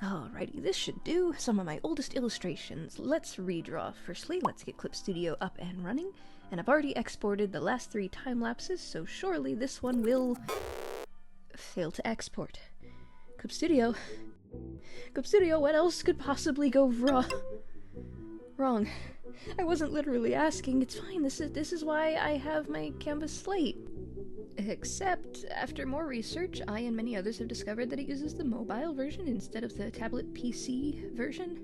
Alrighty, this should do. Some of my oldest illustrations. Let's redraw. Firstly, let's get Clip Studio up and running. And I've already exported the last 3 time lapses, so surely this one will fail to export. Clip Studio, what else could possibly go wrong? I wasn't literally asking. It's fine. This is why I have my Canvas slate. Except, after more research, I and many others have discovered that it uses the mobile version instead of the tablet PC version.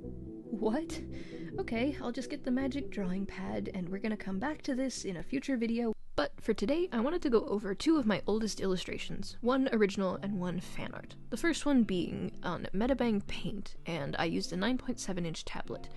What? Okay, I'll just get the magic drawing pad, and we're gonna come back to this in a future video. But for today, I wanted to go over 2 of my oldest illustrations, one original and one fan art. The first one being on Metabang Paint, and I used a 9.7-inch tablet.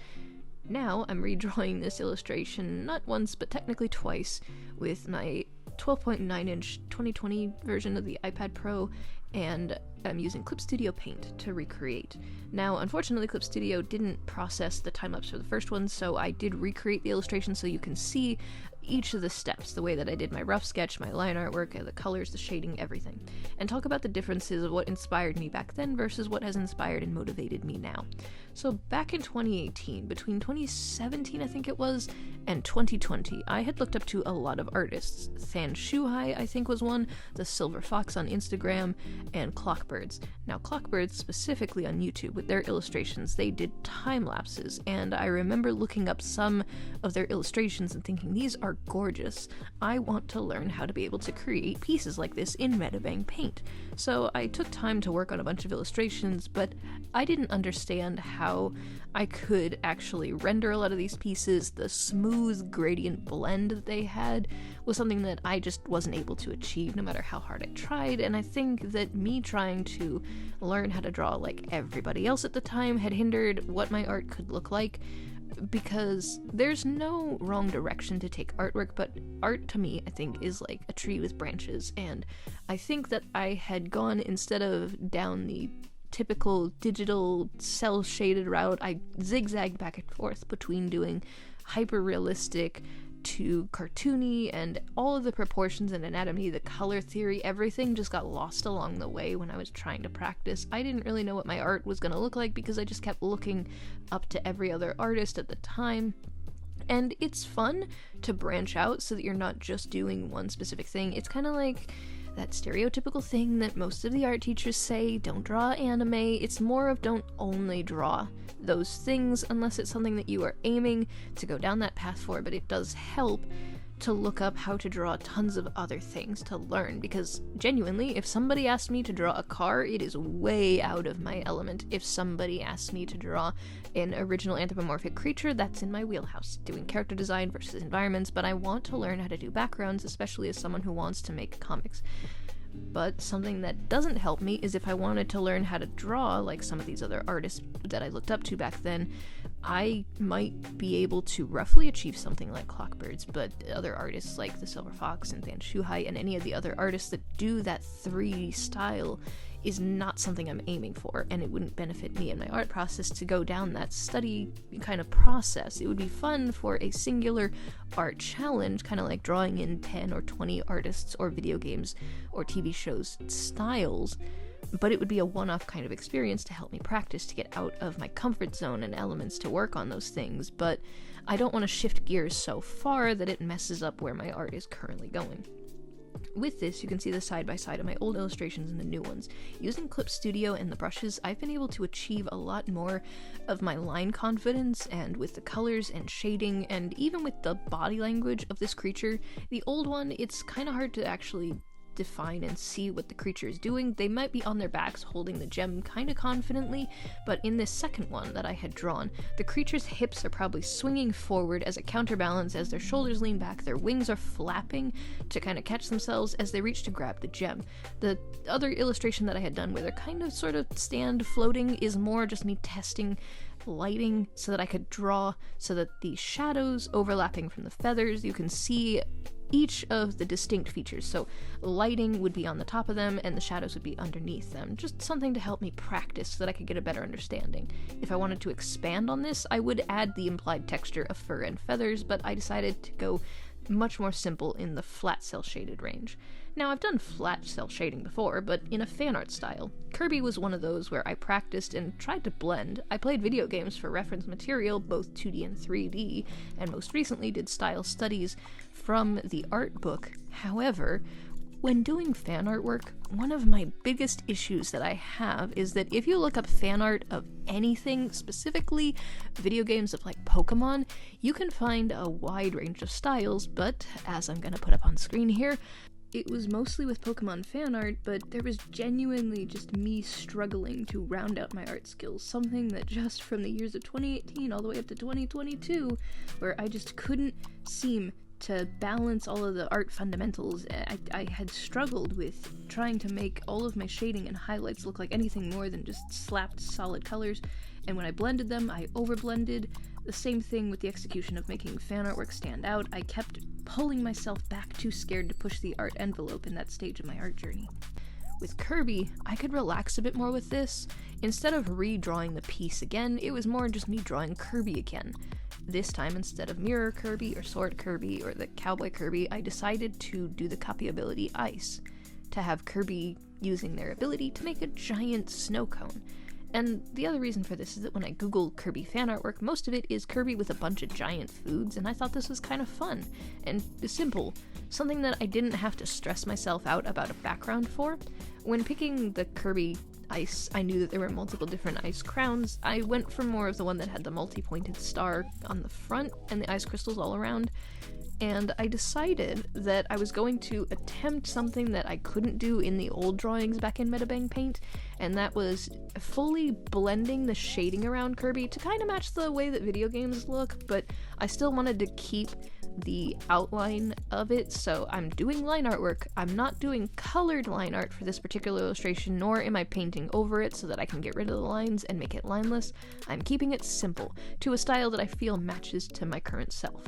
Now, I'm redrawing this illustration not once, but technically twice, with my 12.9-inch 2020 version of the iPad Pro, and I'm using Clip Studio Paint to recreate. Now, unfortunately, Clip Studio didn't process the time-lapse for the first one, so I did recreate the illustration so you can see each of the steps, the way that I did my rough sketch, my line artwork, the colors, the shading, everything, and talk about the differences of what inspired me back then versus what has inspired and motivated me now. So back in 2018, between 2017 I think it was, and 2020, I had looked up to a lot of artists. Than Shuhai, I think, was one, the Silver Fox on Instagram, and Clockbirds. Now, Clockbirds, specifically on YouTube, with their illustrations, they did time lapses, and I remember looking up some of their illustrations and thinking, these are gorgeous. I want to learn how to be able to create pieces like this in Metabang Paint. So I took time to work on a bunch of illustrations, but I didn't understand how I could actually render a lot of these pieces. The smooth gradient blend that they had was something that I just wasn't able to achieve no matter how hard I tried, and I think that me trying to learn how to draw like everybody else at the time had hindered what my art could look like, because there's no wrong direction to take artwork, but art to me, I think, is like a tree with branches, and I think that I had gone, instead of down the typical digital cel-shaded route, I zigzagged back and forth between doing hyper-realistic to cartoony, and all of the proportions and anatomy, the color theory, everything just got lost along the way when I was trying to practice. I didn't really know what my art was going to look like because I just kept looking up to every other artist at the time. And it's fun to branch out so that you're not just doing one specific thing. It's kind of like that stereotypical thing that most of the art teachers say, don't draw anime. It's more of don't only draw those things unless it's something that you are aiming to go down that path for, but it does help to look up how to draw tons of other things to learn, because genuinely, if somebody asked me to draw a car, it is way out of my element. If somebody asked me to draw an original anthropomorphic creature, that's in my wheelhouse, doing character design versus environments, but I want to learn how to do backgrounds, especially as someone who wants to make comics. But something that doesn't help me is if I wanted to learn how to draw like some of these other artists that I looked up to back then, I might be able to roughly achieve something like Clockbirds, but other artists like the Silver Fox and Than Shuhai and any of the other artists that do that 3D style is not something I'm aiming for, and it wouldn't benefit me in my art process to go down that study kind of process. It would be fun for a singular art challenge, kind of like drawing in 10 or 20 artists or video games or TV shows styles, but it would be a one-off kind of experience to help me practice, to get out of my comfort zone and elements to work on those things, but I don't want to shift gears so far that it messes up where my art is currently going. With this, you can see the side-by-side of my old illustrations and the new ones. Using Clip Studio and the brushes, I've been able to achieve a lot more of my line confidence, and with the colors and shading, and even with the body language of this creature. The old one, it's kind of hard to actually define and see what the creature is doing. They might be on their backs holding the gem kind of confidently, but in this second one that I had drawn, the creature's hips are probably swinging forward as a counterbalance as their shoulders lean back, their wings are flapping to kind of catch themselves as they reach to grab the gem. The other illustration that I had done where they're kind of sort of stand floating is more just me testing lighting so that I could draw so that the shadows overlapping from the feathers, you can see each of the distinct features. So lighting would be on the top of them and the shadows would be underneath them. Just something to help me practice so that I could get a better understanding. If I wanted to expand on this, I would add the implied texture of fur and feathers, but I decided to go much more simple in the flat cell shaded range. Now, I've done flat cell shading before, but in a fan art style. Kirby was one of those where I practiced and tried to blend. I played video games for reference material, both 2D and 3D, and most recently did style studies from the art book. However, when doing fan artwork, one of my biggest issues that I have is that if you look up fan art of anything, specifically video games of like Pokemon, you can find a wide range of styles, but as I'm gonna put up on screen here, it was mostly with Pokemon fan art, but there was genuinely just me struggling to round out my art skills, something that just from the years of 2018 all the way up to 2022, where I just couldn't seem to balance all of the art fundamentals. I had struggled with trying to make all of my shading and highlights look like anything more than just slapped solid colors, and when I blended them, I overblended. The same thing with the execution of making fan artwork stand out. I kept pulling myself back, too scared to push the art envelope in that stage of my art journey. With Kirby, I could relax a bit more with this. Instead of redrawing the piece again, it was more just me drawing Kirby again. This time, instead of Mirror Kirby or Sword Kirby or the Cowboy Kirby, I decided to do the copyability ice, to have Kirby using their ability to make a giant snow cone. And the other reason for this is that when I googled Kirby fan artwork, most of it is Kirby with a bunch of giant foods, and I thought this was kind of fun and simple, something that I didn't have to stress myself out about a background for. When picking the Kirby ice, I knew that there were multiple different ice crowns. I went for more of the one that had the multi-pointed star on the front and the ice crystals all around, and I decided that I was going to attempt something that I couldn't do in the old drawings back in Metabang Paint, and that was fully blending the shading around Kirby to kind of match the way that video games look, but I still wanted to keep the outline of it, so I'm doing line artwork. I'm not doing colored line art for this particular illustration, nor am I painting over it so that I can get rid of the lines and make it lineless. I'm keeping it simple, to a style that I feel matches to my current self.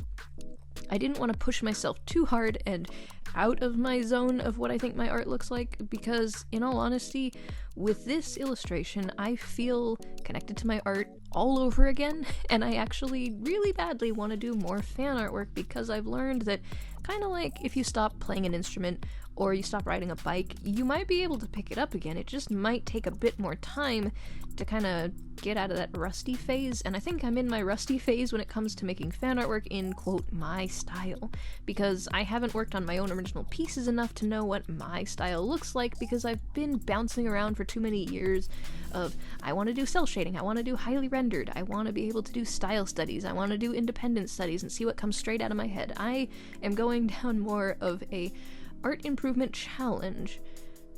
I didn't want to push myself too hard and out of my zone of what I think my art looks like, because, in all honesty, with this illustration, I feel connected to my art all over again, and I actually really badly want to do more fan artwork because I've learned that, kind of like if you stop playing an instrument or you stop riding a bike, you might be able to pick it up again. It just might take a bit more time to kind of get out of that rusty phase, and I think I'm in my rusty phase when it comes to making fan artwork in, quote, my style, because I haven't worked on my own original pieces enough to know what my style looks like, because I've been bouncing around for too many years of, I want to do cell shading, I want to do highly rendered, I want to be able to do style studies, I want to do independent studies and see what comes straight out of my head. I am going down more of a art improvement challenge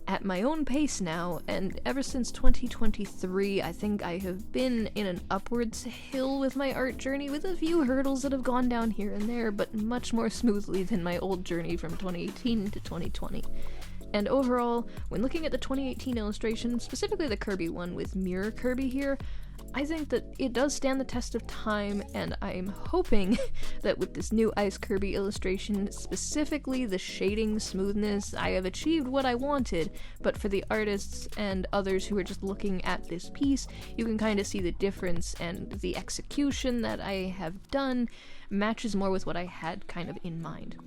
at my own pace now, and ever since 2023, I think I have been in an upwards hill with my art journey, with a few hurdles that have gone down here and there, but much more smoothly than my old journey from 2018 to 2020. And overall, when looking at the 2018 illustration, specifically the Kirby one with Mirror Kirby here, I think that it does stand the test of time, and I'm hoping that with this new Ice Kirby illustration, specifically the shading smoothness, I have achieved what I wanted, but for the artists and others who are just looking at this piece, you can kind of see the difference, and the execution that I have done matches more with what I had kind of in mind.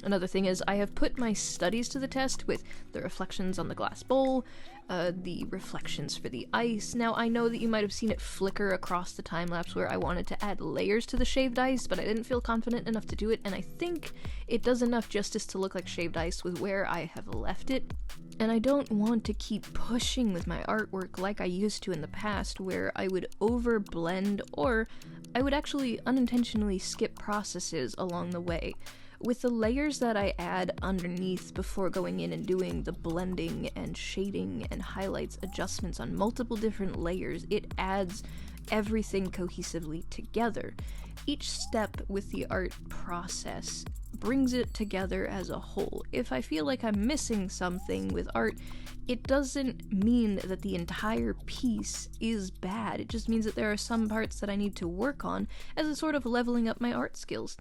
Another thing is, I have put my studies to the test with the reflections on the glass bowl, the reflections for the ice. Now, I know that you might have seen it flicker across the time-lapse where I wanted to add layers to the shaved ice, but I didn't feel confident enough to do it, and I think it does enough justice to look like shaved ice with where I have left it. And I don't want to keep pushing with my artwork like I used to in the past, where I would overblend, or I would actually unintentionally skip processes along the way. With the layers that I add underneath before going in and doing the blending and shading and highlights adjustments on multiple different layers, it adds everything cohesively together. Each step with the art process brings it together as a whole. If I feel like I'm missing something with art, it doesn't mean that the entire piece is bad. It just means that there are some parts that I need to work on as a sort of leveling up my art skills.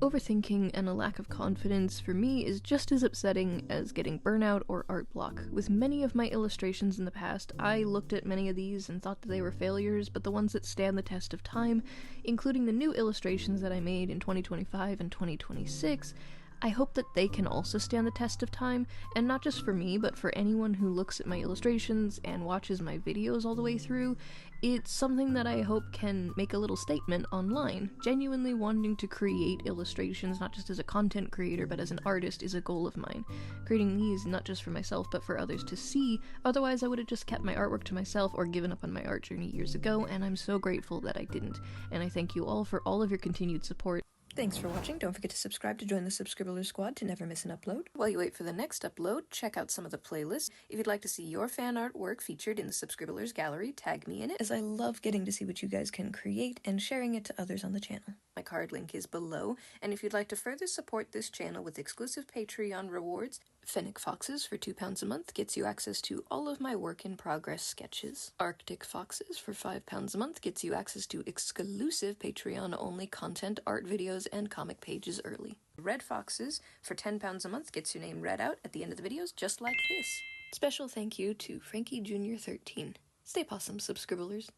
Overthinking and a lack of confidence for me is just as upsetting as getting burnout or art block. With many of my illustrations in the past, I looked at many of these and thought that they were failures, but the ones that stand the test of time, including the new illustrations that I made in 2025 and 2026, I hope that they can also stand the test of time, and not just for me, but for anyone who looks at my illustrations and watches my videos all the way through. It's something that I hope can make a little statement online. Genuinely wanting to create illustrations, not just as a content creator, but as an artist, is a goal of mine. Creating these not just for myself, but for others to see, otherwise I would have just kept my artwork to myself or given up on my art journey years ago, and I'm so grateful that I didn't. And I thank you all for all of your continued support. Thanks for watching. Don't forget to subscribe to join the Subscribblers Squad to never miss an upload. While you wait for the next upload, check out some of the playlists. If you'd like to see your fan artwork featured in the Subscribblers gallery, tag me in it, as I love getting to see what you guys can create and sharing it to others on the channel. My card link is below, and if you'd like to further support this channel with exclusive Patreon rewards, Fennec Foxes for £2 a month gets you access to all of my work-in-progress sketches. Arctic Foxes for £5 a month gets you access to exclusive Patreon-only content, art videos, and comic pages early. Red Foxes for £10 a month gets your name read out at the end of the videos, just like this. Special thank you to Frankie Jr. 13. Stay possum, Subscribblers.